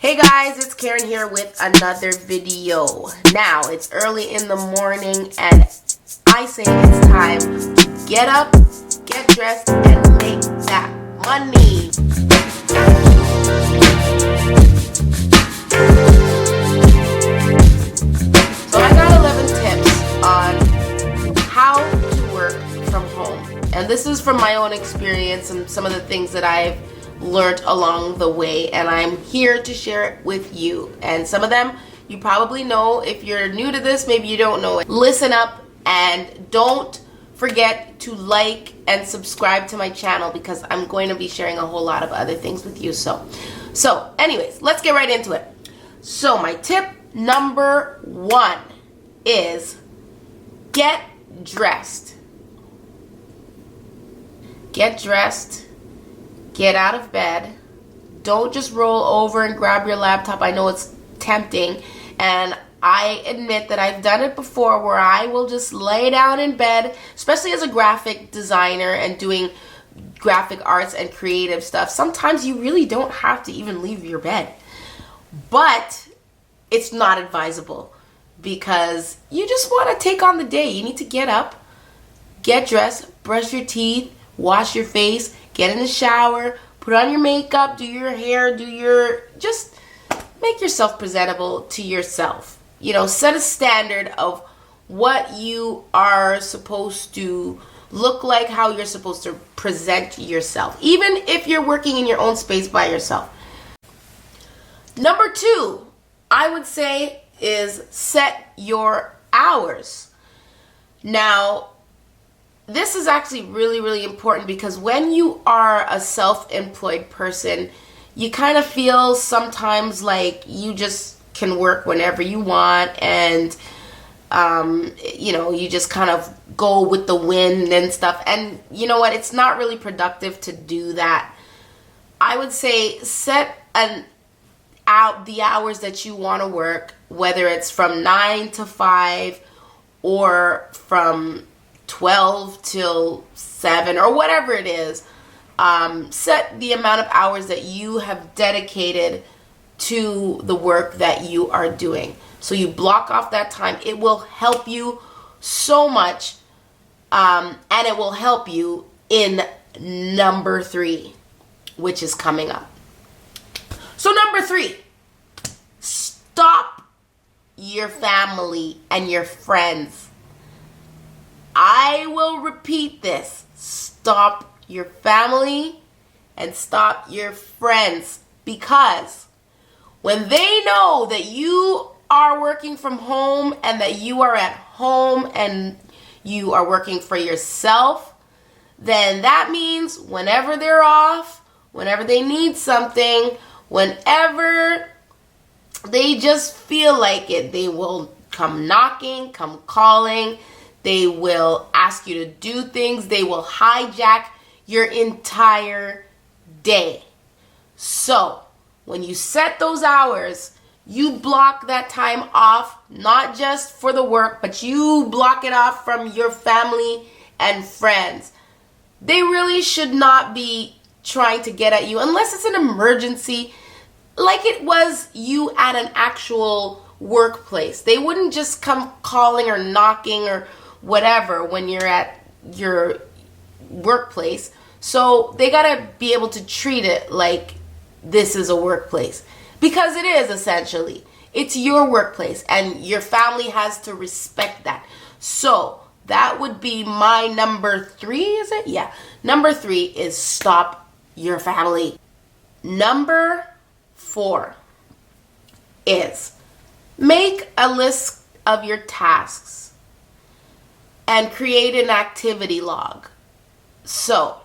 Hey guys, it's Karen here with another video. Now, it's early in the morning and I say it's time to get up, get dressed, and make that money. So I got 11 tips on how to work from home. And this is from my own experience and some of the things that I've learned along the way, and I'm here to share it with you. And some of them you probably know. If you're new to this, maybe you don't know it. Listen up and don't forget to like and subscribe to my channel because I'm going to be sharing a whole lot of other things with you. So anyways, let's get right into it. So my tip number 1 is get dressed. Get dressed. Get out of bed. Don't just roll over and grab your laptop. I know it's tempting, and I admit that I've done it before where I will just lay down in bed, especially as a graphic designer and doing graphic arts and creative stuff. Sometimes you really don't have to even leave your bed, but it's not advisable because you just want to take on the day. You need to get up, get dressed, brush your teeth, wash your face, get in the shower, put on your makeup, do your hair, just make yourself presentable to yourself. You know, set a standard of what you are supposed to look like, how you're supposed to present yourself, even if you're working in your own space by yourself. Number 2, I would say, is set your hours. Now, this is actually really, really important because when you are a self-employed person, you kind of feel sometimes like you just can work whenever you want, and you just kind of go with the wind and stuff. And you know what? It's not really productive to do that. I would say set the hours that you want to work, whether it's from 9 to 5 or from 12 till 7 or whatever it is. Set the amount of hours that you have dedicated to the work that you are doing. So you block off that time. It will help you so much, and it will help you in number 3, which is coming up. So number 3, stop your family and your friends. I will repeat this. Stop your family and stop your friends, because when they know that you are working from home and that you are at home and you are working for yourself, then that means whenever they're off, whenever they need something, whenever they just feel like it, they will come knocking, come calling. They will ask you to do things. They will hijack your entire day. So when you set those hours, you block that time off, not just for the work, but you block it off from your family and friends. They really should not be trying to get at you unless it's an emergency, like it was you at an actual workplace. They wouldn't just come calling or knocking or whatever when you're at your workplace. So they gotta be able to treat it like this is a workplace, because it is essentially. It's your workplace and your family has to respect that. So that would be my number 3, is it? Yeah. Number 3 is stop your family. Number 4 is make a list of your tasks and create an activity log. So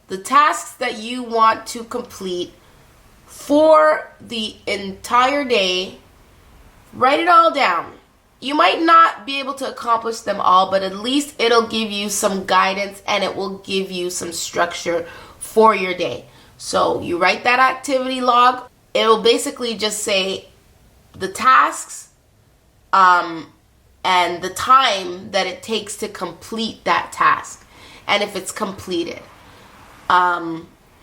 the tasks that you want to complete for the entire day, write it all down. You might not be able to accomplish them all, but at least it'll give you some guidance and it will give you some structure for your day. So you write that activity log. It'll basically just say the tasks, and the time that it takes to complete that task, and if it's completed.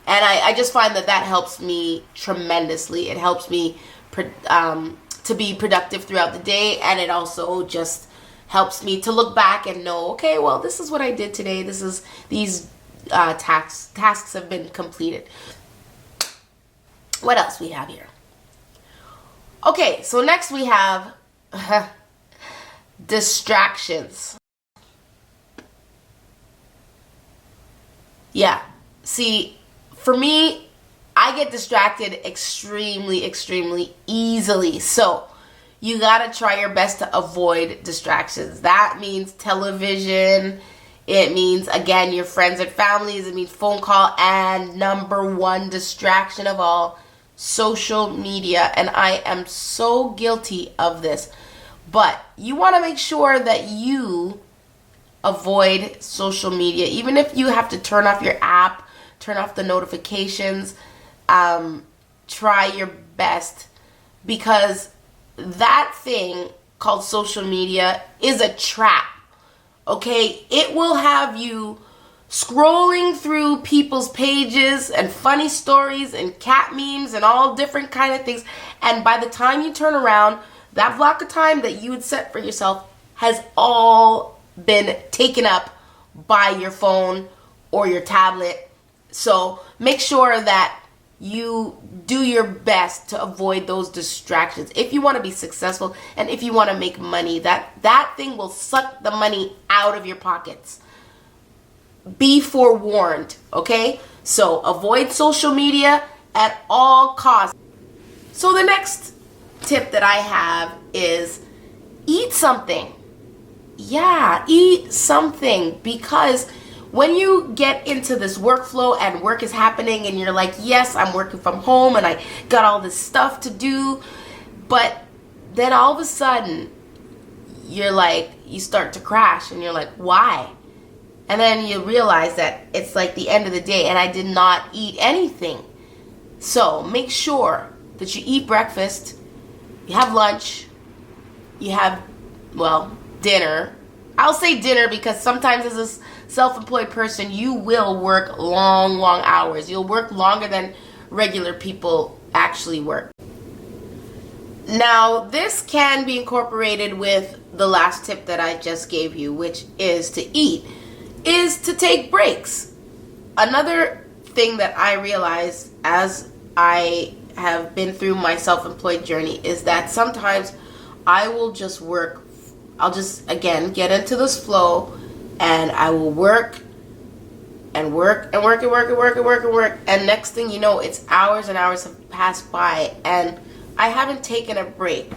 And I just find that helps me tremendously. It helps me to be productive throughout the day, and it also just helps me to look back and know, okay, well, this is what I did today. These tasks have been completed. What else we have here? Okay, so next we have distractions. Yeah, see, for me, I get distracted extremely, extremely easily. So you gotta try your best to avoid distractions. That means television. It means, again, your friends and families. It means phone call. And number one distraction of all, social media. And I am so guilty of this. But you want to make sure that you avoid social media. Even if you have to turn off your app, turn off the notifications, try your best, because that thing called social media is a trap. Okay, it will have you scrolling through people's pages and funny stories and cat memes and all different kind of things, and by the time you turn around, that block of time that you had set for yourself has all been taken up by your phone or your tablet. So make sure that you do your best to avoid those distractions if you want to be successful and if you want to make money. That thing will suck the money out of your pockets. Be forewarned, okay? So avoid social media at all costs. So the next tip that I have is eat something. Yeah, eat something, because when you get into this workflow and work is happening and you're like, yes, I'm working from home and I got all this stuff to do, but then all of a sudden you're like, you start to crash and you're like, why? And then you realize that it's like the end of the day and I did not eat anything. So make sure that you eat breakfast, you have lunch, you have, well, dinner. I'll say dinner because sometimes as a self-employed person, you will work long hours. You'll work longer than regular people actually work. Now, this can be incorporated with the last tip that I just gave you, which is to eat, is to take breaks. Another thing that I realized as I have been through my self-employed journey is that sometimes I will just work. I'll just, again, get into this flow and I will work and work and work and work and work and work and work. And next thing you know, it's hours and hours have passed by and I haven't taken a break.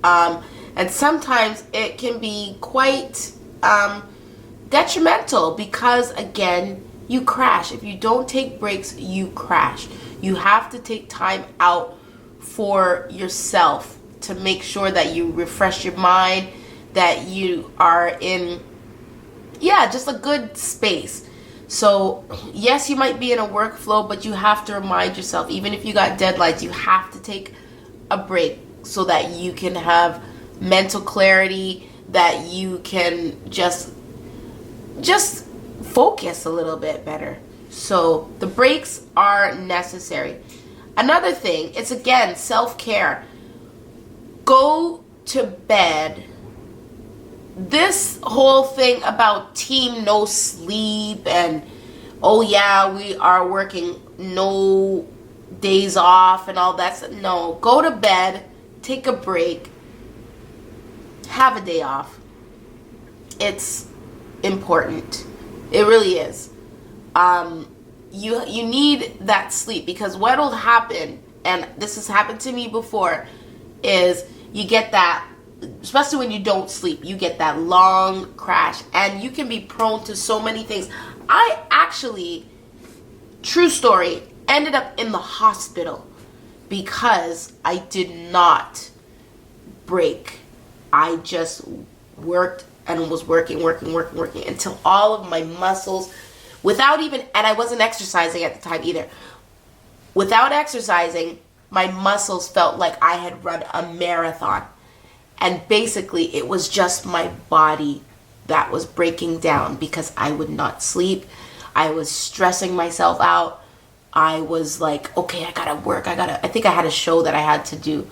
And sometimes it can be quite detrimental because, again, you crash. If you don't take breaks, you crash. You have to take time out for yourself to make sure that you refresh your mind, that you are in, just a good space. So yes, you might be in a workflow, but you have to remind yourself, even if you got deadlines, you have to take a break so that you can have mental clarity, that you can just focus a little bit better. So the breaks are necessary. Another thing, it's again self-care. Go to bed. This whole thing about team no sleep and oh yeah, we are working no days off and all that stuff. No, go to bed, take a break, have a day off. It's important. It really is. You need that sleep, because what will happen, and this has happened to me before, is you get that, especially when you don't sleep, you get that long crash and you can be prone to so many things. I actually, true story, ended up in the hospital because I did not break. I just worked and was working until all of my muscles, without even, and I wasn't exercising at the time either. Without exercising, my muscles felt like I had run a marathon. And basically, it was just my body that was breaking down because I would not sleep. I was stressing myself out. I was like, okay, I gotta work. I think I had a show that I had to do.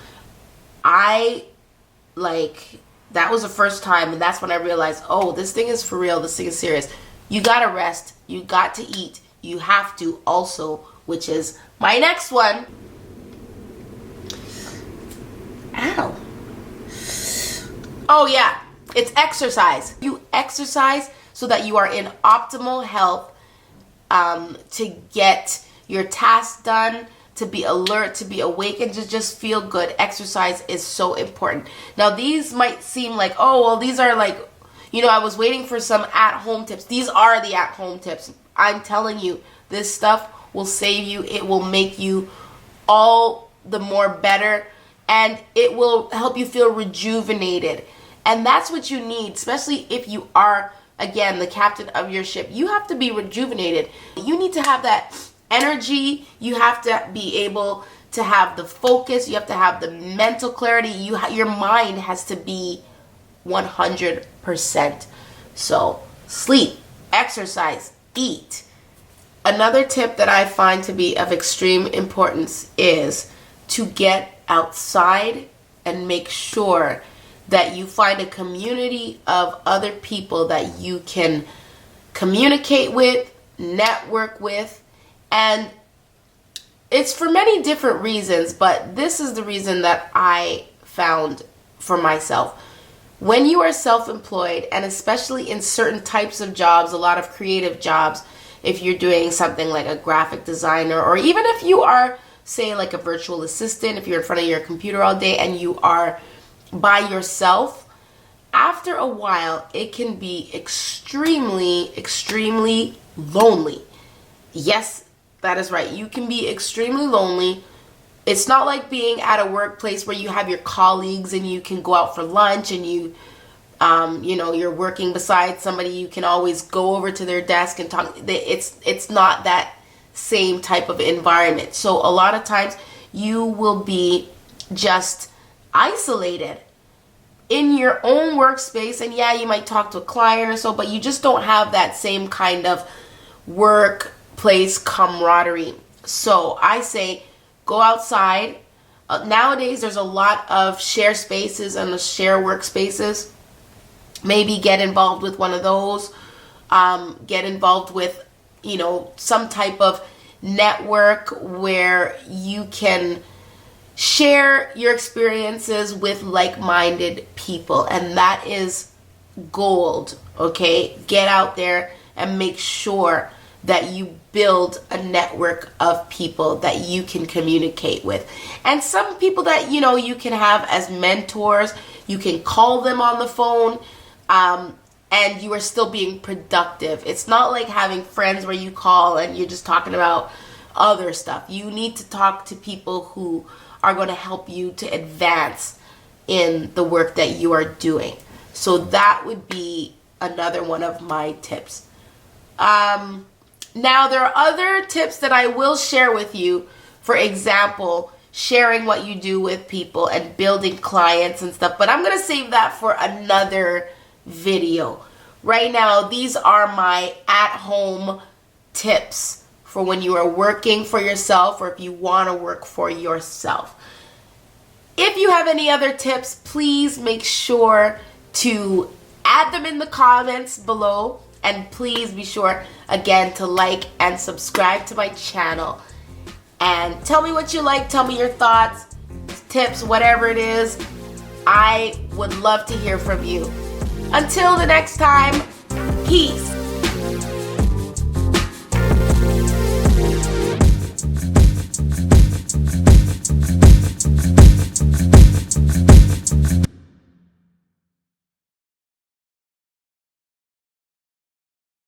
That was the first time, and that's when I realized, oh, this thing is for real. This thing is serious. You gotta rest. You got to eat. You have to also, which is my next one. Ow. Oh yeah, it's exercise. You exercise so that you are in optimal health, to get your tasks done, to be alert, to be awake, and to just feel good. Exercise is so important. Now, these might seem like, oh, well, these are like, I was waiting for some at-home tips. These are the at-home tips. I'm telling you, this stuff will save you. It will make you all the more better, and it will help you feel rejuvenated. And that's what you need, especially if you are, again, the captain of your ship. You have to be rejuvenated. You need to have that energy. You have to be able to have the focus. You have to have the mental clarity. Your mind has to be 100%. So sleep, exercise, eat. Another tip that I find to be of extreme importance is to get outside and make sure that you find a community of other people that you can communicate with, network with, and it's for many different reasons, but this is the reason that I found for myself. When you are self-employed, and especially in certain types of jobs, a lot of creative jobs, if you're doing something like a graphic designer, or even if you are, say, like a virtual assistant, if you're in front of your computer all day and you are by yourself, after a while, it can be extremely, extremely lonely. Yes, that is right. You can be extremely lonely. It's not like being at a workplace where you have your colleagues and you can go out for lunch and you're working beside somebody. You can always go over to their desk and talk. It's not that same type of environment. So a lot of times you will be just isolated in your own workspace, and yeah, you might talk to a client or so, but you just don't have that same kind of workplace camaraderie. So I say go outside. Nowadays there's a lot of share spaces and share workspaces. Maybe get involved with one of those. Get involved with some type of network where you can share your experiences with like-minded people, and that is gold. Okay, get out there and make sure that you build a network of people that you can communicate with, and some people that you can have as mentors. You can call them on the phone, and you are still being productive. It's not like having friends where you call and you're just talking about other stuff. You need to talk to people who are going to help you to advance in the work that you are doing. So that would be another one of my tips. Now, there are other tips that I will share with you. For example, sharing what you do with people and building clients and stuff. But I'm going to save that for another video. Right now, these are my at-home tips for when you are working for yourself, or if you want to work for yourself. If you have any other tips, please make sure to add them in the comments below. And please be sure, again, to like and subscribe to my channel. And tell me what you like. Tell me your thoughts, tips, whatever it is. I would love to hear from you. Until the next time, peace.